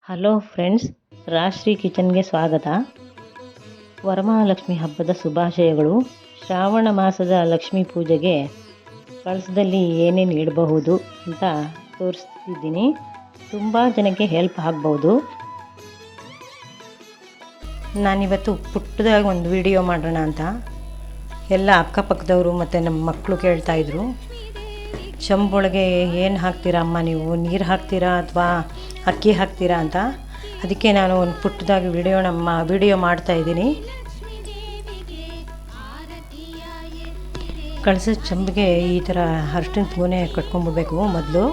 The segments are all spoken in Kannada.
ಹಲೋ ಫ್ರೆಂಡ್ಸ್, ರಾಶ್ರೀ ಕಿಚನ್ಗೆ ಸ್ವಾಗತ. ವರಮಹಾಲಕ್ಷ್ಮಿ ಹಬ್ಬದ ಶುಭಾಶಯಗಳು. ಶ್ರಾವಣ ಮಾಸದ ಲಕ್ಷ್ಮೀ ಪೂಜೆಗೆ ಕಳಸದಲ್ಲಿ ಏನೇನು ಇಡಬಹುದು ಅಂತ ತೋರಿಸ್ತಿದ್ದೀನಿ. ತುಂಬ ಜನಕ್ಕೆ ಹೆಲ್ಪ್ ಆಗ್ಬೋದು. ನಾನಿವತ್ತು ಪುಟ್ಟದಾಗಿ ಒಂದು ವಿಡಿಯೋ ಮಾಡೋಣ ಅಂತ ಎಲ್ಲ ಅಕ್ಕಪಕ್ಕದವರು ಮತ್ತು ನಮ್ಮ ಮಕ್ಕಳು ಕೇಳ್ತಾಯಿದ್ರು, ಚಂಬೊಳಗೆ ಏನು ಹಾಕ್ತೀರಾ ಅಮ್ಮ, ನೀವು ನೀರು ಹಾಕ್ತೀರಾ ಅಥವಾ ಅಕ್ಕಿ ಹಾಕ್ತೀರಾ ಅಂತ. ಅದಕ್ಕೆ ನಾನು ಒಂದು ಪುಟ್ಟದಾಗಿ ವಿಡಿಯೋ ಮಾಡ್ತಾಯಿದ್ದೀನಿ. ಕಳಸದ ಚಂಬಿಗೆ ಈ ಥರ ಅರಿಶಿಣದ ಗೋನೆ ಕಟ್ಕೊಂಡ್ಬಿಡ್ಬೇಕು. ಮೊದಲು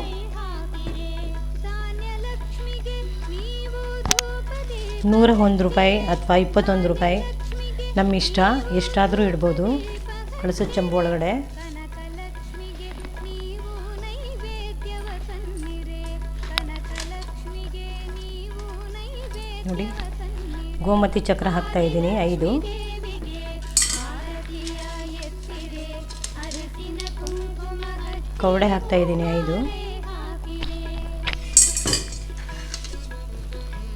₹101 ಅಥವಾ ₹21 ನಮ್ಮ ಇಷ್ಟ, ಎಷ್ಟಾದರೂ ಇಡ್ಬೋದು ಕಳಸದ ಚಂಬು ಒಳಗಡೆ. ನೋಡಿ, ಗೋಮತಿ ಚಕ್ರ ಹಾಕ್ತಾಯಿದ್ದೀನಿ 5. ಕವಡೆ ಹಾಕ್ತಾಯಿದ್ದೀನಿ 5.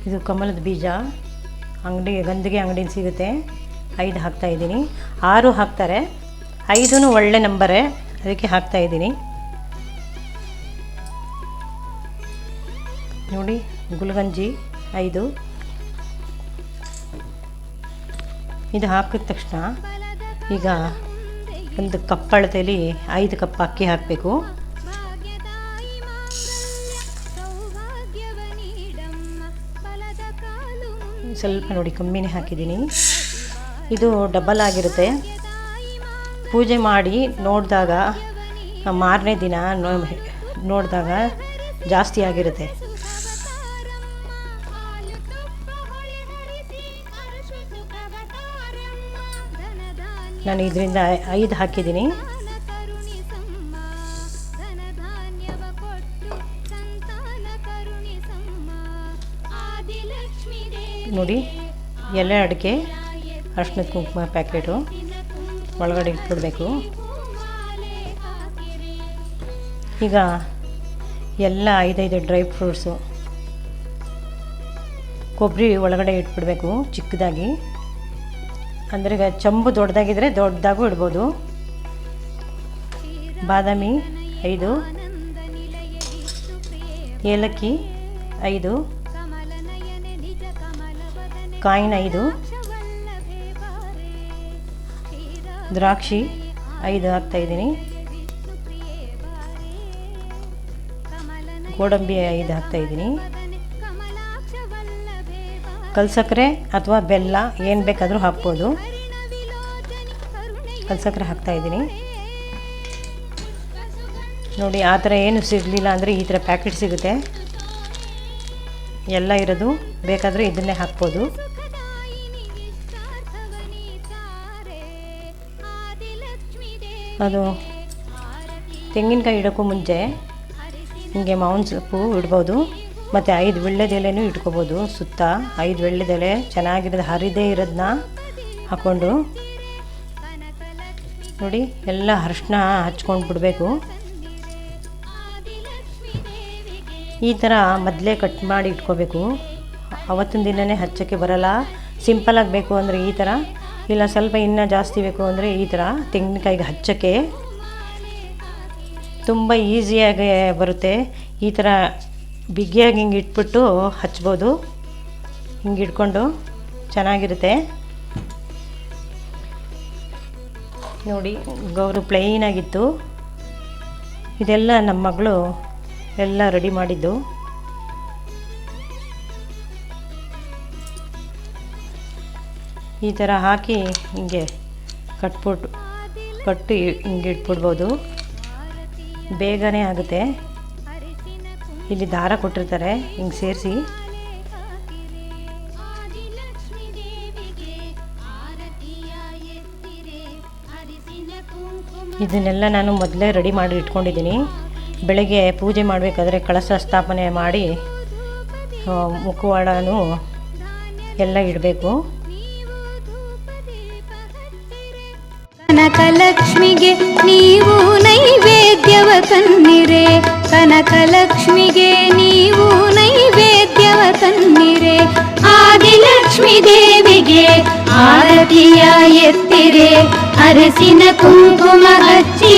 ಇದು ಕಮಲದ ಬೀಜ, ಗಂಧಿಗೆ ಅಂಗಡಿಯಲ್ಲಿ ಸಿಗುತ್ತೆ. 5 ಹಾಕ್ತಾಯಿದ್ದೀನಿ. 6 ಹಾಕ್ತಾರೆ, 5 ಒಳ್ಳೆ ನಂಬರೇ, ಅದಕ್ಕೆ ಹಾಕ್ತಾಯಿದ್ದೀನಿ. ನೋಡಿ, ಗುಲ್ಗಂಜಿ 5. ಇದು ಹಾಕಿದ ತಕ್ಷಣ ಈಗ ಒಂದು ಕಪ್ ಅಳತೆಯಲ್ಲಿ 5 ಕಪ್ ಅಕ್ಕಿ ಹಾಕಬೇಕು. ಸ್ವಲ್ಪ ನೋಡಿ ಕಮ್ಮಿನೇ ಹಾಕಿದ್ದೀನಿ. ಇದು ಡಬಲ್ ಆಗಿರುತ್ತೆ. ಪೂಜೆ ಮಾಡಿ ನೋಡಿದಾಗ ಮಾರನೇ ದಿನ ನೋಡಿದಾಗ ಜಾಸ್ತಿ ಆಗಿರುತ್ತೆ. ನಾನು ಇದರಿಂದ 5 ಹಾಕಿದ್ದೀನಿ. ನೋಡಿ, ಎಲೆ ಅಡಿಕೆ, ಅರಿಶಿಣದ ಕುಂಕುಮ ಪ್ಯಾಕೆಟು ಒಳಗಡೆ ಇಟ್ಬಿಡಬೇಕು. ಈಗ ಎಲ್ಲ 5 ಡ್ರೈ ಫ್ರೂಟ್ಸು, ಕೊಬ್ಬರಿ ಒಳಗಡೆ ಇಟ್ಬಿಡಬೇಕು ಚಿಕ್ಕದಾಗಿ. ಅಂದರೆ ಈಗ ಚಂಬು ದೊಡ್ಡದಾಗಿದ್ದರೆ ದೊಡ್ಡದಾಗೂ ಇಡ್ಬೋದು. ಬಾದಾಮಿ 5, ಏಲಕ್ಕಿ 5, ಕಾಯಿನ್ 5, ದ್ರಾಕ್ಷಿ 5 ಹಾಕ್ತಾಯಿದ್ದೀನಿ. ಗೋಡಂಬಿ 5 ಹಾಕ್ತಾಯಿದ್ದೀನಿ. ಕಲ್ಸಕ್ಕರೆ ಅಥವಾ ಬೆಲ್ಲ ಏನು ಬೇಕಾದರೂ ಹಾಕ್ಬೋದು. ಕಲ್ಸಕ್ಕರೆ ಹಾಕ್ತಾಯಿದ್ದೀನಿ. ನೋಡಿ, ಆ ಥರ ಏನು ಸಿಗಲಿಲ್ಲ ಅಂದರೆ ಈ ಥರ ಪ್ಯಾಕೆಟ್ ಸಿಗುತ್ತೆ, ಎಲ್ಲ ಇರೋದು. ಬೇಕಾದರೆ ಇದನ್ನೇ ಹಾಕ್ಬೋದು. ಅದು ತೆಂಗಿನಕಾಯಿ ಇಡೋಕ್ಕೂ ಮುಂಚೆ ಹಿಂಗೆ ಮಾವಿನ ಸೊಪ್ಪು ಇಡ್ಬೋದು, ಮತ್ತು 5 ವೀಳ್ಯದೆಲೆನೂ ಇಟ್ಕೋಬೋದು. ಸುತ್ತ 5 ವೀಳ್ಯದೆಲೆ ಚೆನ್ನಾಗಿರೋದು ಹರಿದೇ ಇರೋದನ್ನ ಹಾಕ್ಕೊಂಡು ನೋಡಿ, ಎಲ್ಲ ಅರಿಶಿನ ಹಚ್ಕೊಂಡು ಬಿಡಬೇಕು. ಈ ಥರ ಮೊದಲೇ ಕಟ್ ಮಾಡಿ ಇಟ್ಕೋಬೇಕು. ಅವತ್ತಿನ ದಿನವೇ ಹಚ್ಚೋಕ್ಕೆ ಬರೋಲ್ಲ. ಸಿಂಪಲಾಗಿ ಬೇಕು ಅಂದರೆ ಈ ಥರ, ಇಲ್ಲ ಸ್ವಲ್ಪ ಇನ್ನೂ ಜಾಸ್ತಿ ಬೇಕು ಅಂದರೆ ಈ ಥರ ತೆಂಗಿನಕಾಯಿಗೆ ಹಚ್ಚೋಕ್ಕೆ ತುಂಬ ಈಸಿಯಾಗಿ ಬರುತ್ತೆ. ಈ ಥರ ಬಿಗಿಯಾಗಿ ಹಿಂಗೆ ಇಟ್ಬಿಟ್ಟು ಹಚ್ಬೋದು. ಹಿಂಗೆ ಇಟ್ಕೊಂಡು ಚೆನ್ನಾಗಿರುತ್ತೆ. ನೋಡಿ, ಗೌರು ಪ್ಲೈನಾಗಿತ್ತು. ಇದೆಲ್ಲ ನಮ್ಮ ಮಗಳು ಎಲ್ಲ ರೆಡಿ ಮಾಡಿದ್ದು. ಈ ಥರ ಹಾಕಿ ಹಿಂಗೆ ಕಟ್ಟು ಹಿಂಗೆ ಇಟ್ಬಿಡ್ಬೋದು. ಬೇಗನೆ ಆಗುತ್ತೆ. ಇಲ್ಲಿ ದಾರ ಕೊಟ್ಟಿರ್ತಾರೆ, ಹಿಂಗೆ ಸೇರಿಸಿ. ಇದನ್ನೆಲ್ಲ ನಾನು ಮೊದಲೇ ರೆಡಿ ಮಾಡಿ ಇಟ್ಕೊಂಡಿದ್ದೀನಿ. ಬೆಳಗ್ಗೆ ಪೂಜೆ ಮಾಡಬೇಕಾದ್ರೆ ಕಳಶ ಸ್ಥಾಪನೆ ಮಾಡಿ ಮುಖವಾಡನೂ ಎಲ್ಲ ಇಡಬೇಕು. ಕನಕಲಕ್ಷ್ಮಿಗೆ ನೀವು ನೈವೇದ್ಯವ ತನ್ನಿರೆ, ಕನಕಲಕ್ಷ್ಮಿಗೆ ನೀವು ನೈವೇದ್ಯವ ತನ್ನಿರೆ. ದೇವಿಗೆ ಆರತಿಯ ಎತ್ತಿರೆ ಅರಸಿನ ಕುಂಕುಮ ಹಚ್ಚಿ